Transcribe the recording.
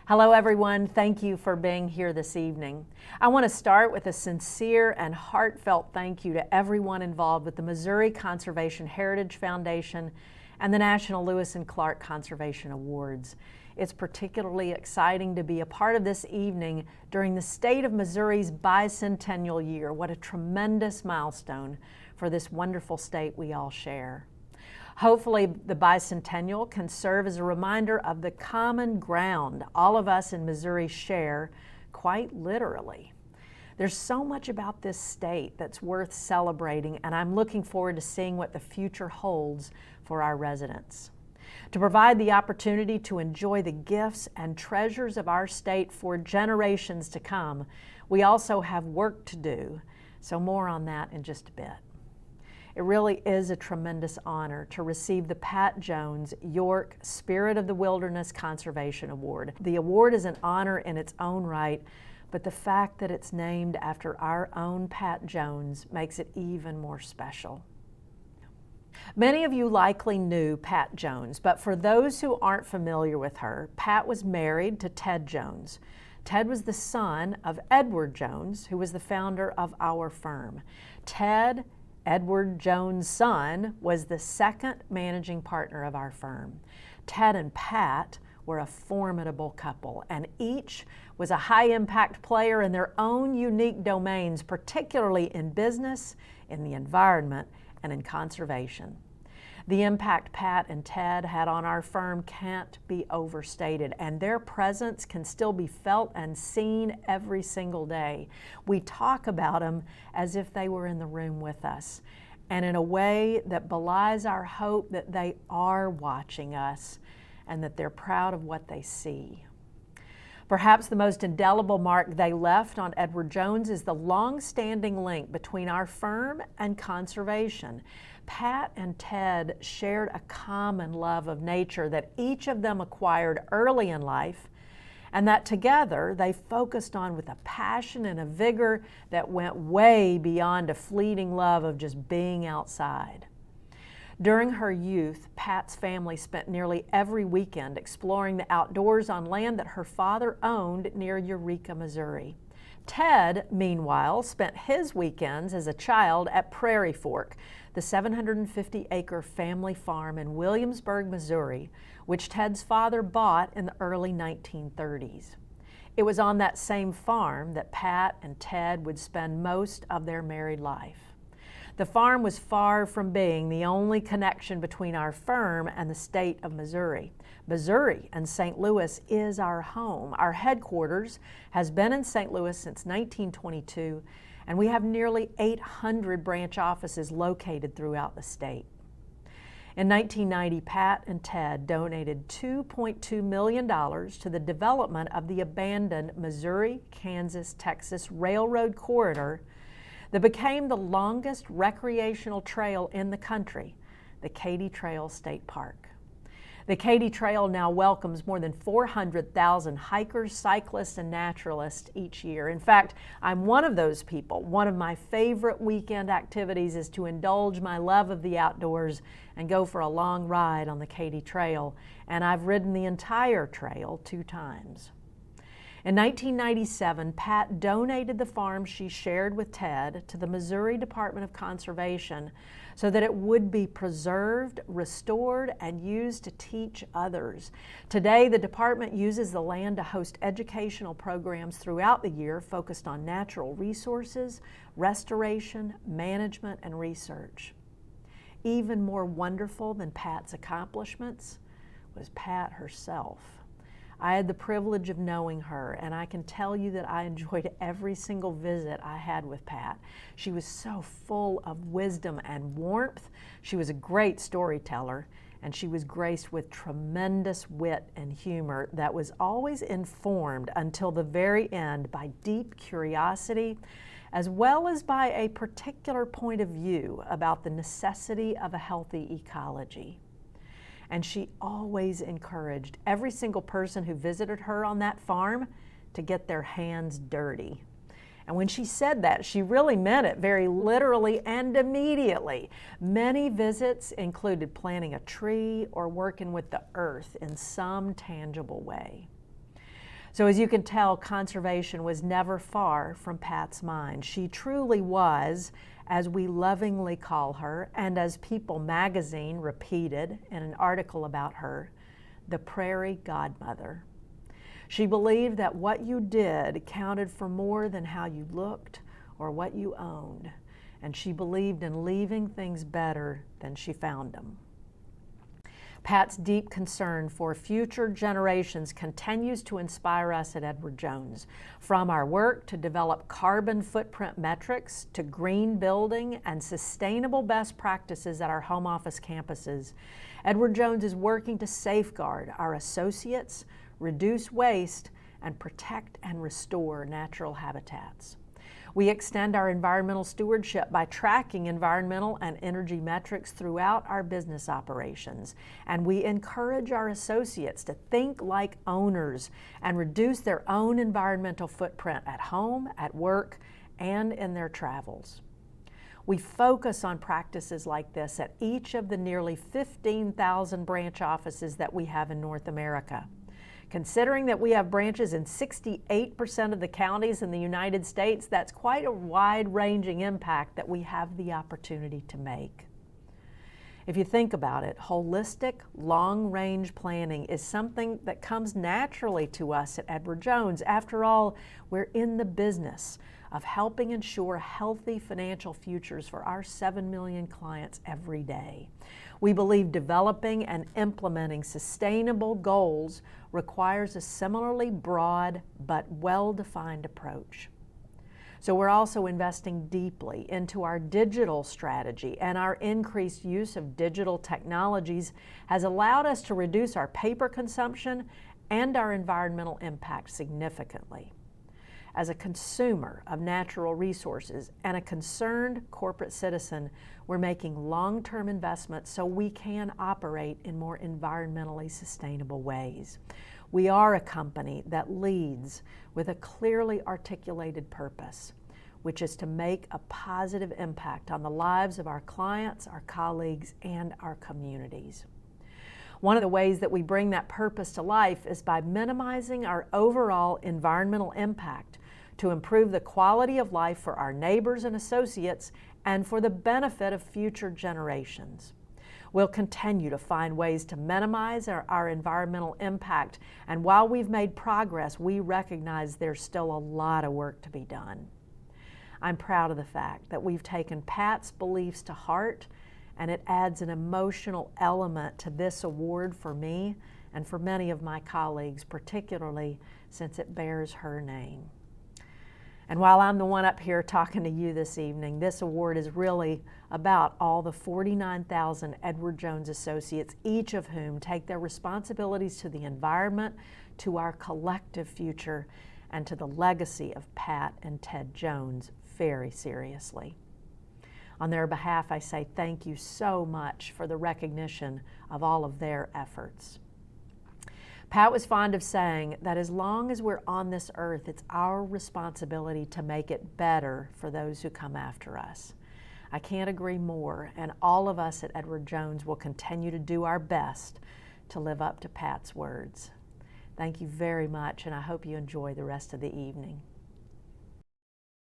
Hello everyone, thank you for being here this evening. I want to start with a sincere and heartfelt thank you to everyone involved with the Missouri Conservation Heritage Foundation and the National Lewis and Clark Conservation Awards. It's particularly exciting to be a part of this evening during the state of Missouri's bicentennial year. What a tremendous milestone for this wonderful state we all share. Hopefully, the bicentennial can serve as a reminder of the common ground all of us in Missouri share, quite literally. There's so much about this state that's worth celebrating, and I'm looking forward to seeing what the future holds for our residents. To provide the opportunity to enjoy the gifts and treasures of our state for generations to come, we also have work to do, so more on that in just a bit. It really is a tremendous honor to receive the Pat Jones York Spirit of the Wilderness Conservation Award. The award is an honor in its own right, but the fact that it's named after our own Pat Jones makes it even more special. Many of you likely knew Pat Jones, but for those who aren't familiar with her, Pat was married to Ted Jones. Ted was the son of Edward Jones, who was the founder of our firm. Ted, Edward Jones' son, was the second managing partner of our firm. Ted and Pat were a formidable couple, and each was a high-impact player in their own unique domains, particularly in business, in the environment, and in conservation. The impact Pat and Ted had on our firm can't be overstated, and their presence can still be felt and seen every single day. We talk about them as if they were in the room with us, and in a way that belies our hope that they are watching us and that they're proud of what they see. Perhaps the most indelible mark they left on Edward Jones is the long-standing link between our firm and conservation. Pat and Ted shared a common love of nature that each of them acquired early in life, and that together they focused on with a passion and a vigor that went way beyond a fleeting love of just being outside. During her youth, Pat's family spent nearly every weekend exploring the outdoors on land that her father owned near Eureka, Missouri. Ted, meanwhile, spent his weekends as a child at Prairie Fork, the 750-acre family farm in Williamsburg, Missouri, which Ted's father bought in the early 1930s. It was on that same farm that Pat and Ted would spend most of their married life. The farm was far from being the only connection between our firm and the state of Missouri. Missouri and St. Louis is our home. Our headquarters has been in St. Louis since 1922, and we have nearly 800 branch offices located throughout the state. In 1990, Pat and Ted donated $2.2 million to the development of the abandoned Missouri-Kansas-Texas Railroad corridor that became the longest recreational trail in the country, the Katy Trail State Park. The Katy Trail now welcomes more than 400,000 hikers, cyclists, and naturalists each year. In fact, I'm one of those people. One of my favorite weekend activities is to indulge my love of the outdoors and go for a long ride on the Katy Trail, and I've ridden the entire trail 2 times. In 1997, Pat donated the farm she shared with Ted to the Missouri Department of Conservation so that it would be preserved, restored, and used to teach others. Today, the department uses the land to host educational programs throughout the year focused on natural resources, restoration, management, and research. Even more wonderful than Pat's accomplishments was Pat herself. I had the privilege of knowing her, and I can tell you that I enjoyed every single visit I had with Pat. She was so full of wisdom and warmth. She was a great storyteller, and she was graced with tremendous wit and humor that was always informed until the very end by deep curiosity, as well as by a particular point of view about the necessity of a healthy ecology. And she always encouraged every single person who visited her on that farm to get their hands dirty. And when she said that, she really meant it very literally and immediately. Many visits included planting a tree or working with the earth in some tangible way. So as you can tell, conservation was never far from Pat's mind. She truly was, as we lovingly call her, and as People magazine repeated in an article about her, the prairie godmother. She believed that what you did counted for more than how you looked or what you owned, and she believed in leaving things better than she found them. Pat's deep concern for future generations continues to inspire us at Edward Jones. From our work to develop carbon footprint metrics to green building and sustainable best practices at our home office campuses, Edward Jones is working to safeguard our associates, reduce waste, and protect and restore natural habitats. We extend our environmental stewardship by tracking environmental and energy metrics throughout our business operations, and we encourage our associates to think like owners and reduce their own environmental footprint at home, at work, and in their travels. We focus on practices like this at each of the nearly 15,000 branch offices that we have in North America. Considering that we have branches in 68% of the counties in the United States, that's quite a wide-ranging impact that we have the opportunity to make. If you think about it, holistic, long-range planning is something that comes naturally to us at Edward Jones. After all, we're in the business of helping ensure healthy financial futures for our 7 million clients every day. We believe developing and implementing sustainable goals requires a similarly broad but well-defined approach. So we're also investing deeply into our digital strategy, and our increased use of digital technologies has allowed us to reduce our paper consumption and our environmental impact significantly. As a consumer of natural resources and a concerned corporate citizen, we're making long-term investments so we can operate in more environmentally sustainable ways. We are a company that leads with a clearly articulated purpose, which is to make a positive impact on the lives of our clients, our colleagues, and our communities. One of the ways that we bring that purpose to life is by minimizing our overall environmental impact to improve the quality of life for our neighbors and associates and for the benefit of future generations. We'll continue to find ways to minimize our environmental impact, and while we've made progress, we recognize there's still a lot of work to be done. I'm proud of the fact that we've taken Pat's beliefs to heart, and it adds an emotional element to this award for me and for many of my colleagues, particularly since it bears her name. And while I'm the one up here talking to you this evening, this award is really about all the 49,000 Edward Jones associates, each of whom take their responsibilities to the environment, to our collective future, and to the legacy of Pat and Ted Jones very seriously. On their behalf, I say thank you so much for the recognition of all of their efforts. Pat was fond of saying that as long as we're on this earth, it's our responsibility to make it better for those who come after us. I can't agree more, and all of us at Edward Jones will continue to do our best to live up to Pat's words. Thank you very much, and I hope you enjoy the rest of the evening.